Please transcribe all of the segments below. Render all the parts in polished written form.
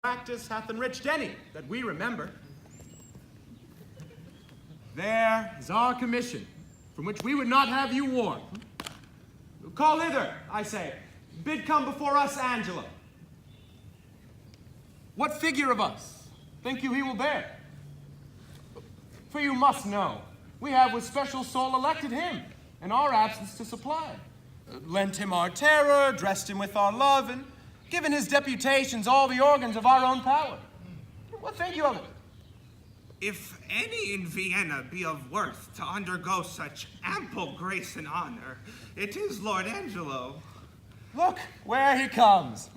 practice hath enriched any that we remember. There is our commission, from which we would not have you warned. Call hither, I say. Bid come before us, Angelo. What figure of us think you he will bear? For you must know, we have with special soul elected him, in our absence to supply. Lent him our terror, dressed him with our love, and given his deputations all the organs of our own power. What think you of it? If any in Vienna be of worth to undergo such ample grace and honor, it is Lord Angelo. Look where he comes.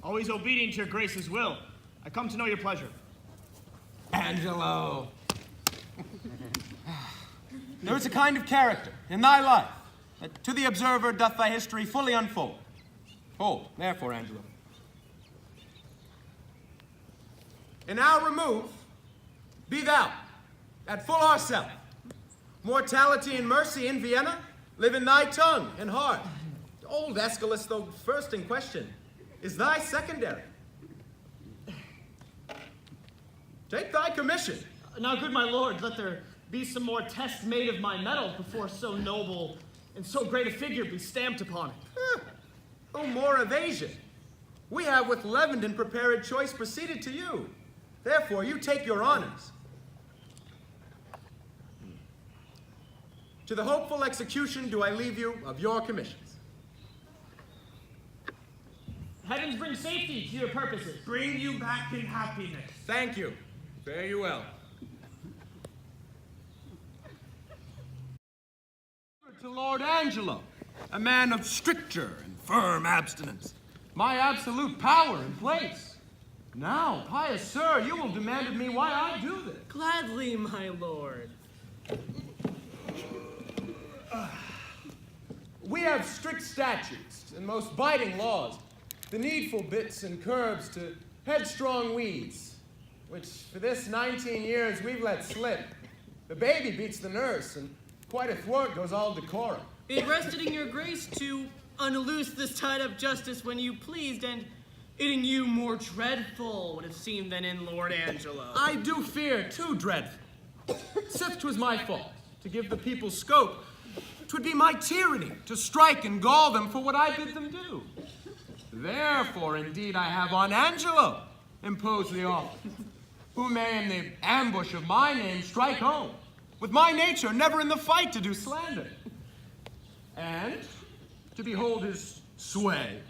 Always obedient to your grace's will. I come to know your pleasure. Angelo. There is a kind of character in thy life that to the observer doth thy history fully unfold. Hold, therefore, Angelo. In our remove, be thou at full ourself. Mortality and mercy in Vienna live in thy tongue and heart. Old Aeschylus, though first in question, is thy secondary. Take thy commission. Now, good my lord, let there be some more test made of my metal before so noble and so great a figure be stamped upon it. Oh, more evasion. We have with leavened and prepared choice proceeded to you. Therefore, you take your honors. To the hopeful execution do I leave you of your commissions. Heavens bring safety to your purposes. Bring you back in happiness. Thank you. Fare you well. To Lord Angelo, a man of stricture and firm abstinence, my absolute power and place. Now, pious sir, you will demand of me why I do this. Gladly, my lord. We have strict statutes and most biting laws, the needful bits and curbs to headstrong weeds, which for this 19 years we've let slip. The baby beats the nurse, and quite athwart goes all decorum. It rested in your grace to unloose this tide of justice when you pleased, and it in you more dreadful would have seemed than in Lord Angelo. I do fear too dreadful. Sith 'twas my fault to give the people scope, 'twould be my tyranny to strike and gall them for what I bid them do. Therefore, indeed, I have on Angelo imposed the office, who may in the ambush of my name strike home, with my nature never in the fight to do slander. And, to behold his sway,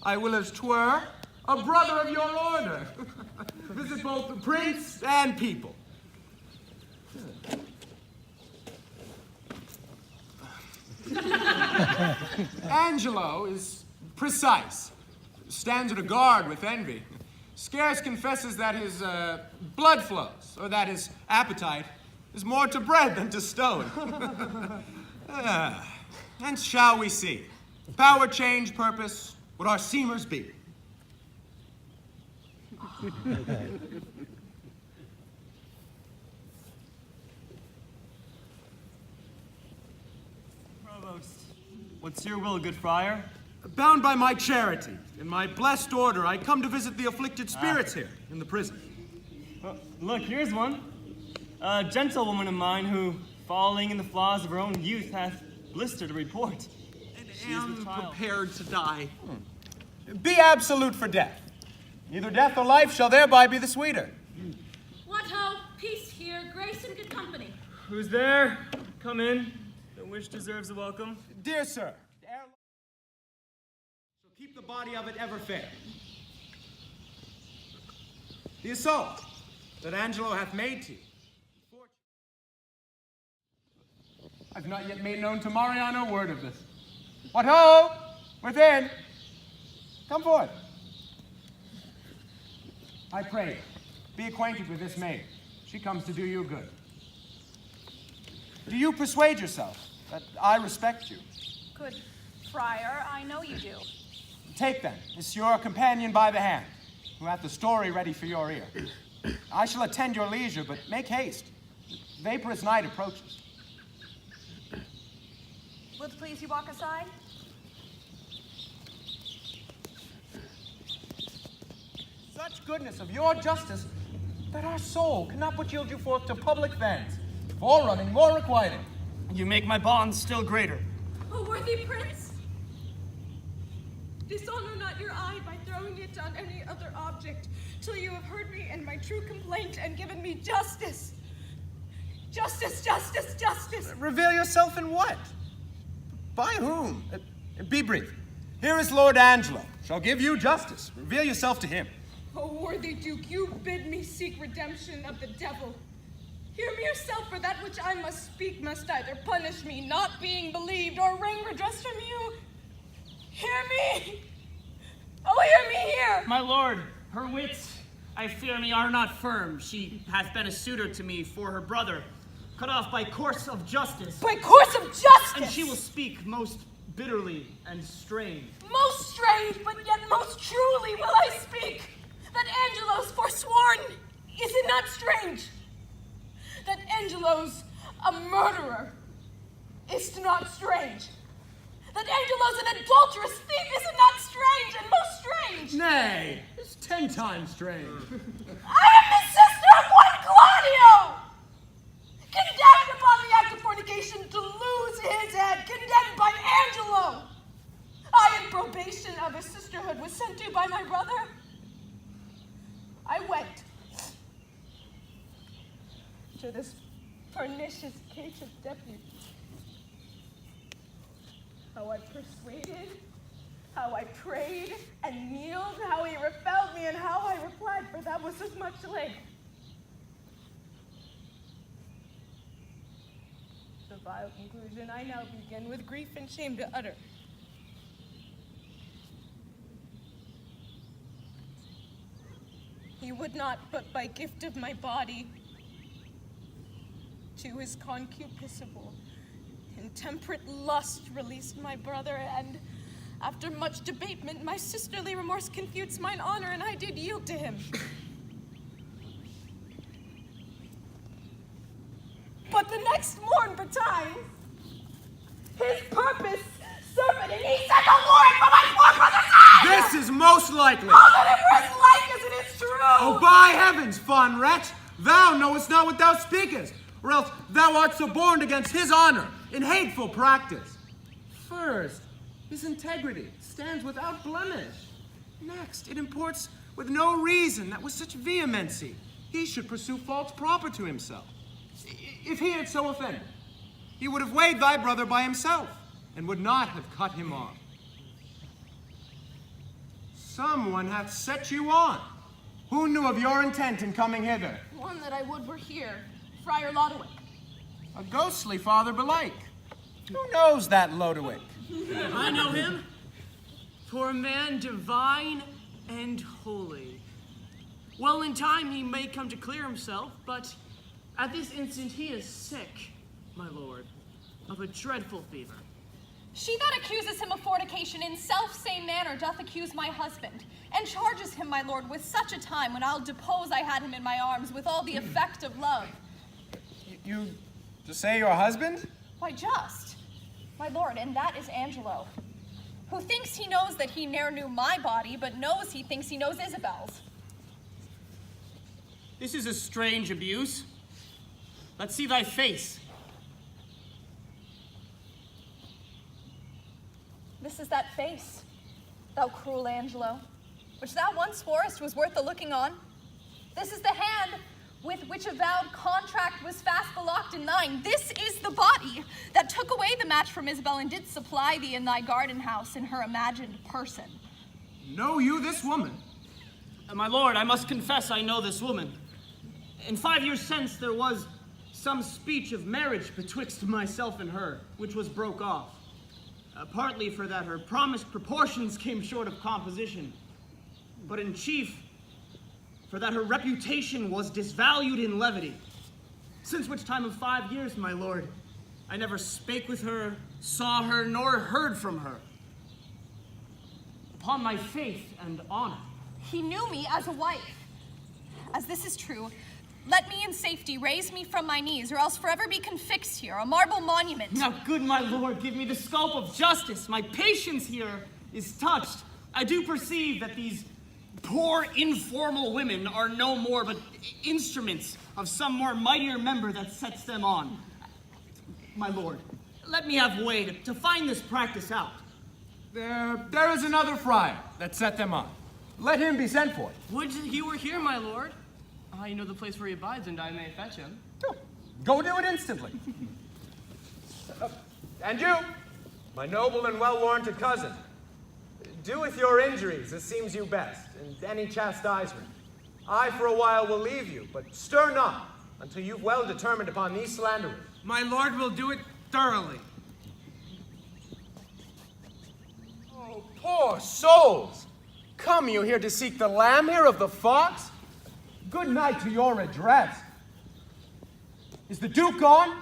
I will as 'twere a brother of your order, visit both the prince and people. Angelo is precise, stands at a guard with envy, scarce confesses that his blood flows, or that his appetite is more to bread than to stone. Hence shall we see, power, change, purpose, what our seamers be. Provost, what's your will, good friar? Bound by my charity, in my blessed order, I come to visit the afflicted spirits here in the prison. Look, here's one. A gentlewoman of mine who, falling in the flaws of her own youth, hath blistered a report. I am prepared to die. Be absolute for death. Neither death or life shall thereby be the sweeter. What ho! Peace here, grace and good company. Who's there? Come in. The wish deserves a welcome. Dear sir, shall keep the body of it ever fair. The assault that Angelo hath made to you. I've not yet made known to Mariano word of this. What ho! Within! Come forth. I pray, be acquainted with this maid. She comes to do you good. Do you persuade yourself that I respect you? Good friar, I know you do. Take then this your companion by the hand, who hath the story ready for your ear. I shall attend your leisure, but make haste. Vaporous night approaches. Will't please you walk aside? such goodness of your justice that our soul cannot but yield you forth to public vents, forerunning more requiting. You make my bonds still greater. O worthy prince, dishonor not your eye by throwing it on any other object, till you have heard me and my true complaint and given me justice. Justice, justice, justice. Reveal yourself in what? By whom? Be brief. Here is Lord Angelo. Shall give you justice. Reveal yourself to him. O worthy duke, you bid me seek redemption of the devil. Hear me yourself, for that which I must speak must either punish me, not being believed, or wring redress from you. Hear me! Oh, hear me here! My lord, her wits, I fear me, are not firm. She hath been a suitor to me for her brother, cut off by course of justice. By course of justice! And she will speak most bitterly and strange. Most strange, but yet most truly will I speak. That Angelo's forsworn, is it not strange? That Angelo's a murderer, is it not strange? That Angelo's an adulterous thief, is it not strange and most strange? Nay, it's 10 times strange. I am the sister of one Claudio! Condemned upon the act of fornication to lose his head, condemned by Angelo! I, in probation of a sisterhood, was sent to by my brother. I went to this pernicious cage of deputies. How I persuaded, how I prayed and kneeled, how he repelled me, and how I replied, for that was as much length. The vile conclusion I now begin with grief and shame to utter. He would not but by gift of my body to his concupiscible, intemperate lust released my brother, and after much debatement, my sisterly remorse confutes mine honor, and I did yield to him. But the next morn betimes, his purpose serpent, and he set the warrant for my poor brother's eye! This is most likely. Oh, that it were as like as it is true! Oh, by heavens, fond wretch, thou knowest not what thou speakest, or else thou art suborned against his honor in hateful practice. First, his integrity stands without blemish. Next, it imports with no reason that with such vehemency he should pursue faults proper to himself. If he had so offended, he would have weighed thy brother by himself, and would not have cut him off. Someone hath set you on. Who knew of your intent in coming hither? One that I would were here, Friar Lodowick. A ghostly father belike. Who knows that Lodowick? I know him, for a man divine and holy. Well, in time he may come to clear himself, but at this instant he is sick, my lord, of a dreadful fever. She that accuses him of fornication in self-same manner doth accuse my husband, and charges him, my lord, with such a time when I'll depose I had him in my arms with all the effect of love. You to say your husband? Why, just, my lord, and that is Angelo, who thinks he knows that he ne'er knew my body, but knows he thinks he knows Isabel's. This is a strange abuse. Let's see thy face. This is that face, thou cruel Angelo, which thou once sworest was worth the looking on. This is the hand with which a vowed contract was fast belocked in thine. This is the body that took away the match from Isabel and did supply thee in thy garden house in her imagined person. Know you this woman? My lord, I must confess I know this woman. In 5 years since there was some speech of marriage betwixt myself and her, which was broke off. Partly for that her promised proportions came short of composition, but in chief for that her reputation was disvalued in levity. Since which time of 5 years, my lord, I never spake with her, saw her, nor heard from her. Upon my faith and honor. He knew me as a wife. As this is true, let me in safety raise me from my knees, or else forever be confixed here, a marble monument. Now, good my lord, give me the scope of justice. My patience here is touched. I do perceive that these Poor informal women are no more but instruments of some more mightier member that sets them on. My lord, let me have way to find this practice out. There is another friar that set them on. Let him be sent for. Would he were here, my lord. I know the place where he abides, and I may fetch him. Go do it instantly. And you, my noble and well-warranted cousin, do with your injuries as seems you best, and any chastisement. I for a while will leave you, but stir not until you've well determined upon these slanderers. My lord will do it thoroughly. Oh, poor souls! Come you here to seek the lamb here of the fox? Good night to your address. Is the Duke gone?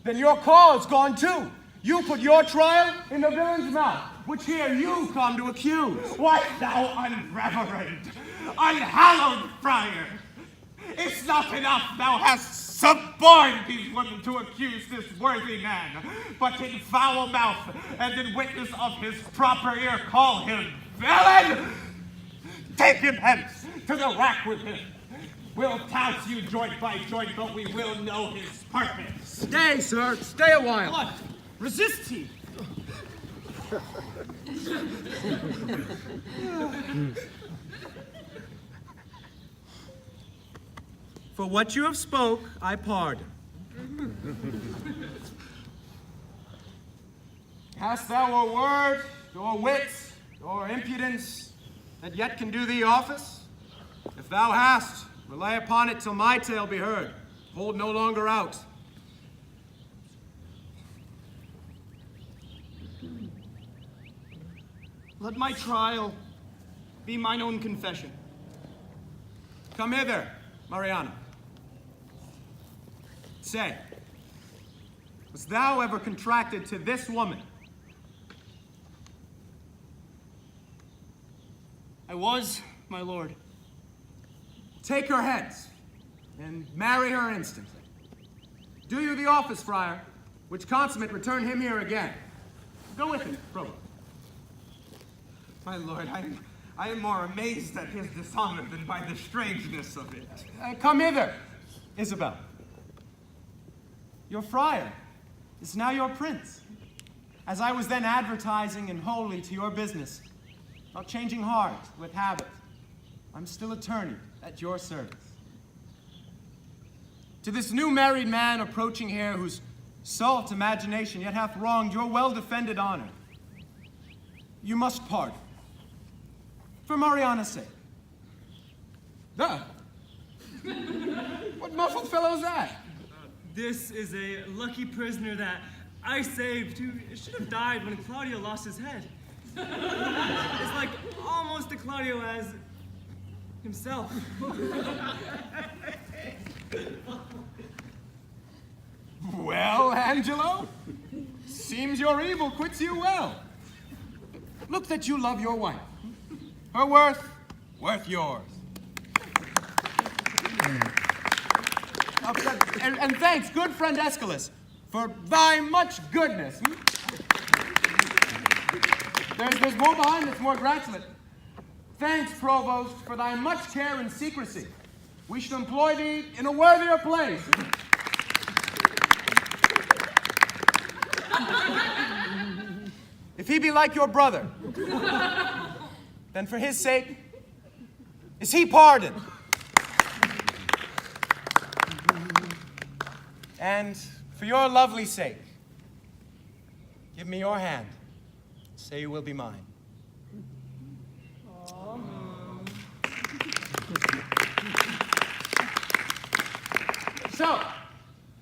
Then your cause gone too. You put your trial in the villain's mouth, which here you come to accuse. What, thou unreverend, unhallowed friar? It's not enough thou hast suborned these women to accuse this worthy man, but in foul mouth and in witness of his proper ear call him villain! Take him hence to the rack with him. We'll toss you joint by joint, but we will know his purpose. Stay, sir. Stay a while. What? Resist he! For what you have spoke, I pardon. Hast thou a word, or wit, or impudence that yet can do thee office? If thou hast, rely upon it till my tale be heard. Hold no longer out. Let my trial be mine own confession. Come hither, Mariana. Say, was thou ever contracted to this woman? I was, my lord. Take her hence, and marry her instantly. Do you the office, friar, which consummate return him here again. Go with him, Provost. My lord, I am more amazed at his dishonor than by the strangeness of it. Come hither, Isabel. Your friar is now your prince. As I was then advertising and wholly to your business, not changing heart with habit, I'm still attorney at your service. To this new married man approaching here, whose salt imagination yet hath wronged your well-defended honor, you must pardon. For Mariana's sake. What muffled fellow is that? This is a lucky prisoner that I saved who should have died when Claudio lost his head. It's like almost a Claudio as himself. Well, Angelo, seems your evil quits you well. Look that you love your wife. Her worth yours. And thanks, good friend Aeschylus, for thy much goodness. There's more behind that's more gratulate. Thanks, Provost, for thy much care and secrecy. We shall employ thee in a worthier place. If he be like your brother, then for his sake, is he pardoned? And for your lovely sake, give me your hand. Say you will be mine. So,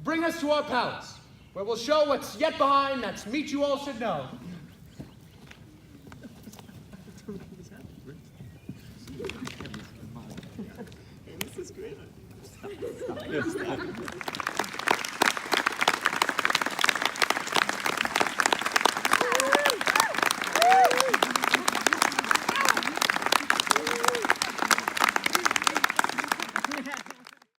bring us to our palace, where we'll show what's yet behind that's meet you all should know. This is great.